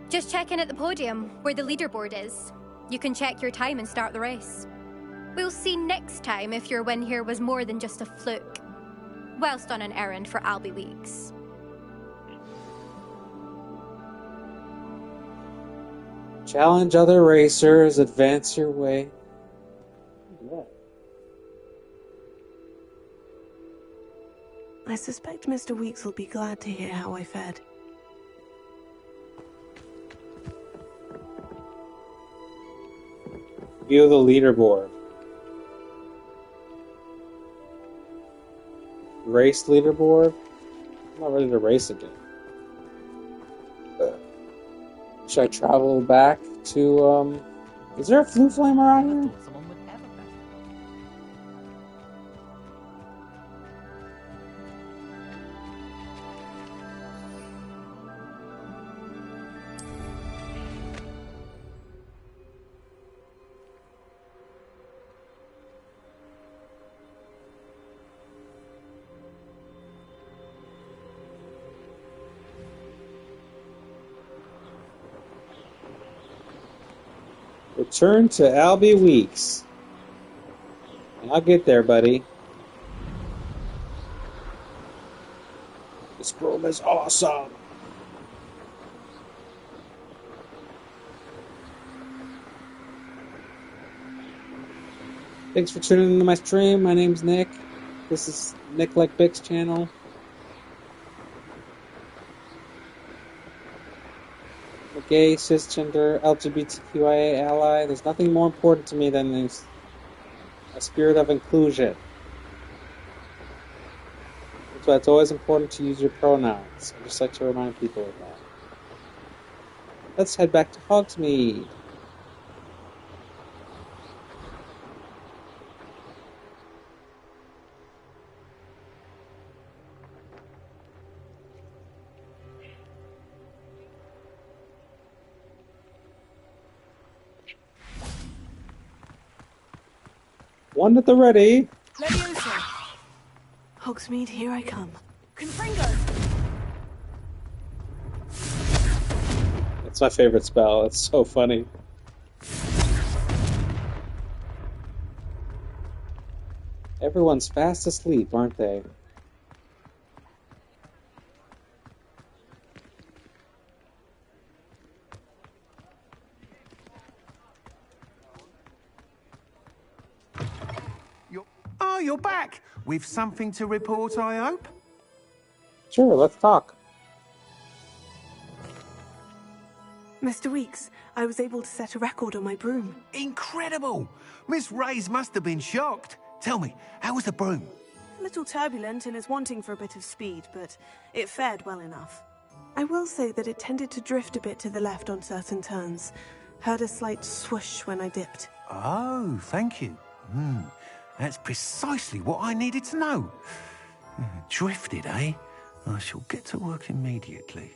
Just check in at the podium, where the leaderboard is. You can check your time and start the race. We'll see next time if your win here was more than just a fluke. Whilst on an errand for Albie Weeks. Challenge other racers, advance your way. I suspect Mr. Weeks will be glad to hear how I fared. View the leaderboard. Race leaderboard? I'm not ready to race again. Should I travel back to, is there a Floo Flame around here? Return to Albie Weeks. I'll get there, buddy. This room is awesome. Thanks for tuning into my stream. My name's Nick. This is niclikebic channel. I'm a gay, cisgender, LGBTQIA ally. There's nothing more important to me than a spirit of inclusion. That's why it's always important to use your pronouns. I just like to remind people of that. Let's head back to Hogsmeade. One at the ready. Hogsmeade, here I come. Confringo! That's my favorite spell. It's so funny. Everyone's fast asleep, aren't they? You're back! With something to report, I hope? Sure, let's talk. Mr. Weeks, I was able to set a record on my broom. Incredible! Miss Reyes must have been shocked. Tell me, how was the broom? A little turbulent and is wanting for a bit of speed, but it fared well enough. I will say that it tended to drift a bit to the left on certain turns. Heard a slight swoosh when I dipped. Oh, thank you. That's precisely what I needed to know. Drifted, eh? I shall get to work immediately.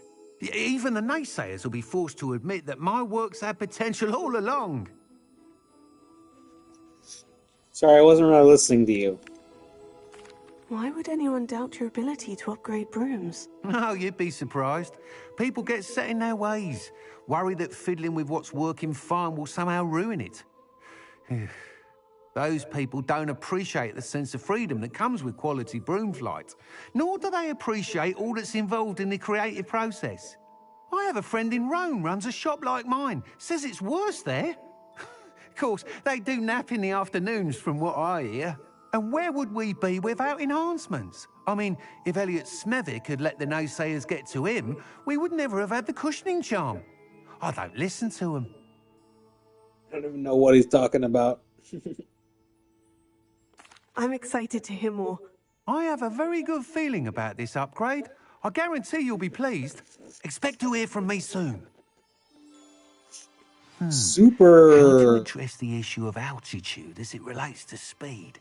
Even the naysayers will be forced to admit that my work's had potential all along. Sorry, I wasn't really listening to you. Why would anyone doubt your ability to upgrade brooms? No, you'd be surprised. People get set in their ways, worry that fiddling with what's working fine will somehow ruin it. Those people don't appreciate the sense of freedom that comes with quality broom flight, nor do they appreciate all that's involved in the creative process. I have a friend in Rome runs a shop like mine, says it's worse there. Of course, they do nap in the afternoons from what I hear. And where would we be without enhancements? I mean, if Elliot Smethwick had let the naysayers get to him, we would never have had the cushioning charm. I don't listen to him. I don't even know what he's talking about. I'm excited to hear more. I have a very good feeling about this upgrade. I guarantee you'll be pleased. Expect to hear from me soon. Super. How to address the issue of altitude as it relates to speed?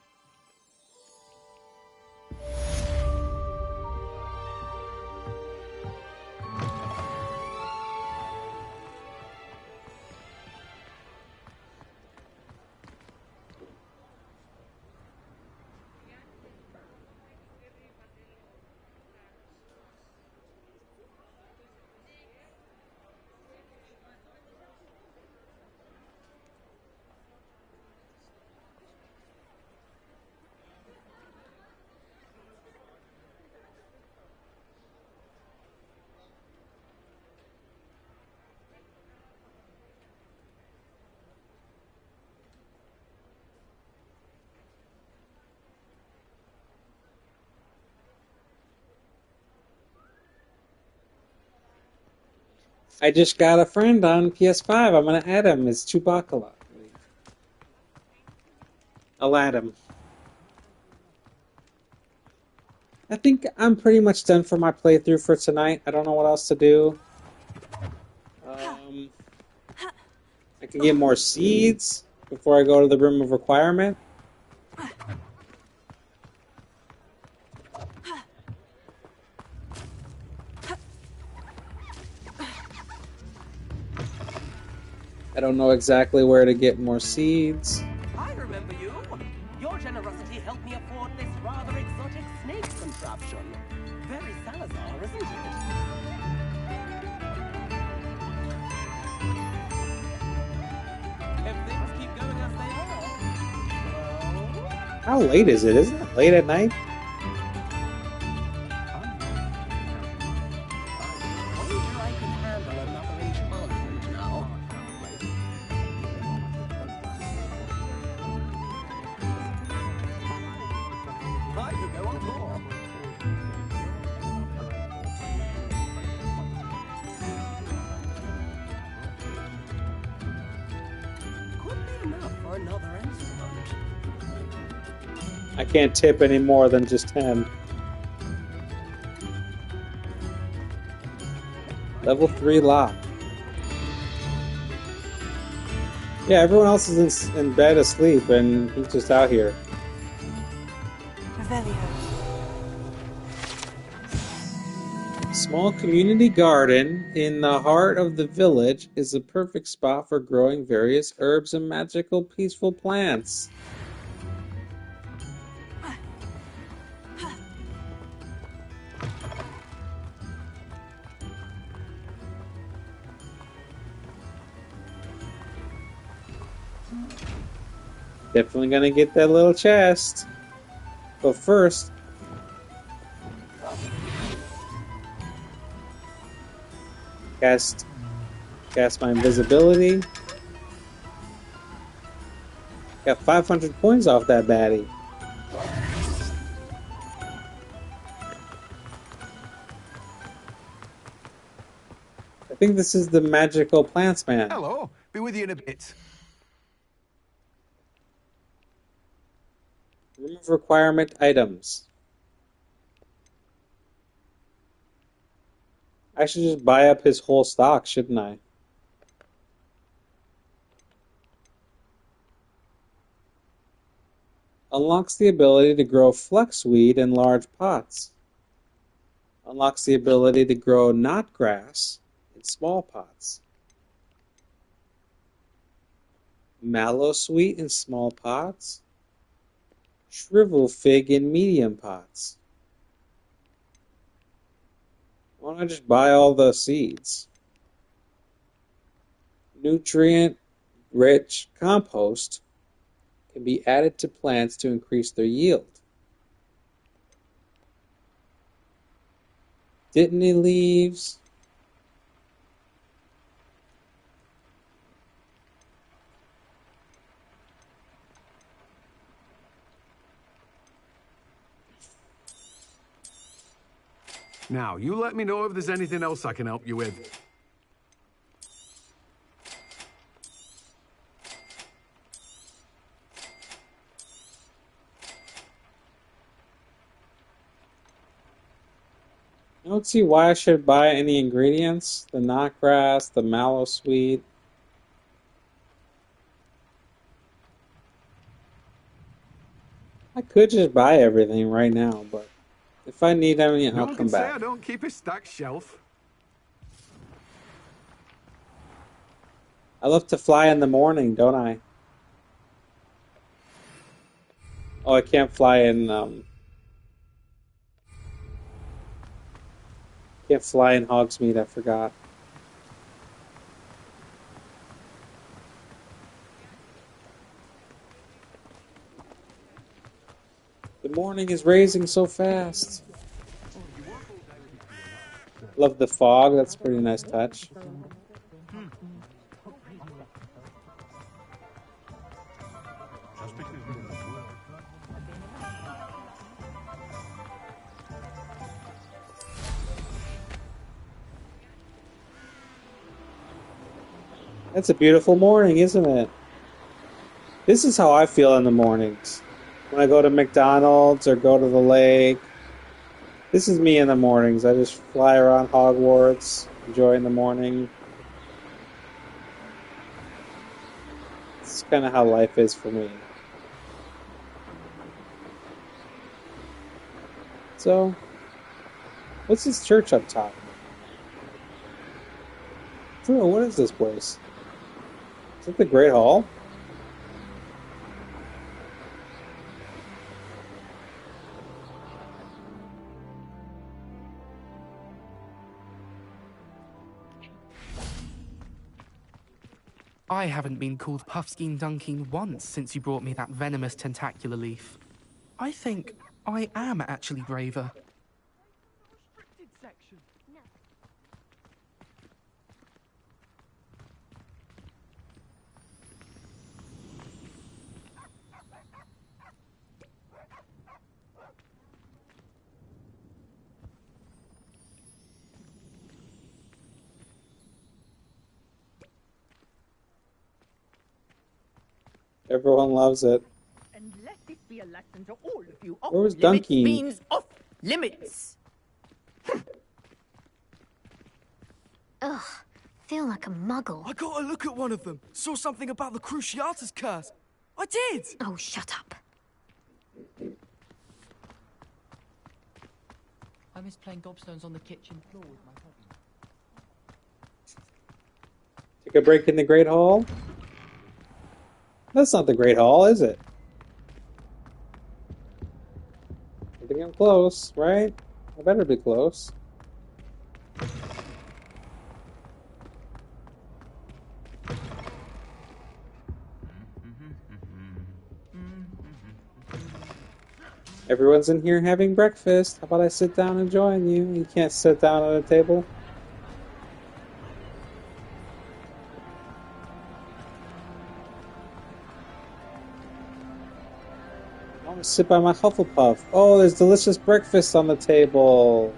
I just got a friend on PS5. I'm gonna add him. It's Chewbacca. I'll add him. I think I'm pretty much done for my playthrough for tonight. I don't know what else to do. I can get more seeds before I go to the Room of Requirement. I don't know exactly where to get more seeds. I remember you. Your generosity helped me afford this rather exotic snake contraption. Very Salazar, isn't it? If How late is it? Isn't it late at night? I can't tip any more than just 10. Level 3 lock. Yeah, everyone else is in bed asleep, and he's just out here. Small community garden in the heart of the village is a perfect spot for growing various herbs and magical peaceful plants. Definitely gonna get that little chest. But first, cast my invisibility. Got 500 points off that baddie. I think this is the magical plants man. Hello, be with you in a bit. Remove requirement items. I should just buy up his whole stock, shouldn't I? Unlocks the ability to grow fluxweed in large pots. Unlocks the ability to grow knotgrass in small pots. Mallow sweet in small pots. Shrivel fig in medium pots. Why don't I just buy all the seeds? Nutrient-rich compost can be added to plants to increase their yield. Dittany leaves. Now, you let me know if there's anything else I can help you with. I don't see why I should buy any ingredients. The knotgrass, the mallow sweet. I could just buy everything right now, but if I need any, No I'll one come can say back. I don't keep a stacked shelf. I love to fly in the morning, don't I? Oh, I can't fly in Hogsmeade, I forgot. The morning is raising so fast. Love the fog, that's a pretty nice touch. That's a beautiful morning, isn't it? This is how I feel in the mornings. When I go to McDonald's or go to the lake. This is me in the mornings. I just fly around Hogwarts, enjoying the morning. It's kind of how life is for me. So, what's this church up top? Drew, what is this place? Is it the Great Hall? I haven't been called Puffskein Dunkin once since you brought me that venomous tentacular leaf. I think I am actually braver. Everyone loves it. And let this be a lesson to all of you. Where was Limits Donkey? means off limits. Ugh, feel like a muggle. I got a look at one of them. Saw something about the Cruciatus curse. I did! Oh, shut up. I miss playing gobstones on the kitchen floor with my hobby. Take a break in the Great Hall? That's not the Great Hall, is it? I think I'm close, right? I better be close. Everyone's in here having breakfast. How about I sit down and join you? You can't sit down at a table. I want to sit by my Hufflepuff. Oh, there's delicious breakfast on the table.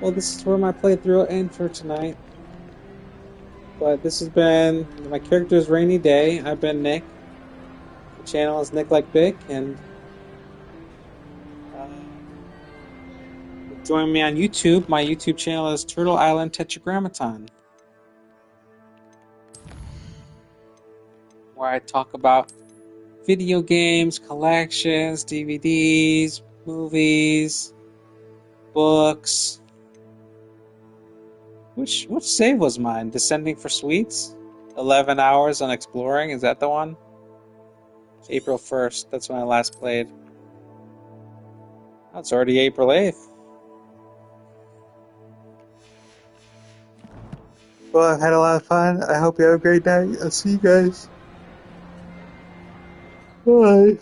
Well, this is where my playthrough will end for tonight. But this has been my character's Rainy Day. I've been Nick. The channel is niclikebic, and join me on YouTube. My YouTube channel is Turtle Island Tetragrammaton, where I talk about video games, collections, DVDs, movies, books. Which save was mine? Descending for Sweets? 11 hours on exploring? Is that the one? April 1st. That's when I last played. Oh, it's already April 8th. Well, I've had a lot of fun. I hope you have a great night. I'll see you guys. Bye.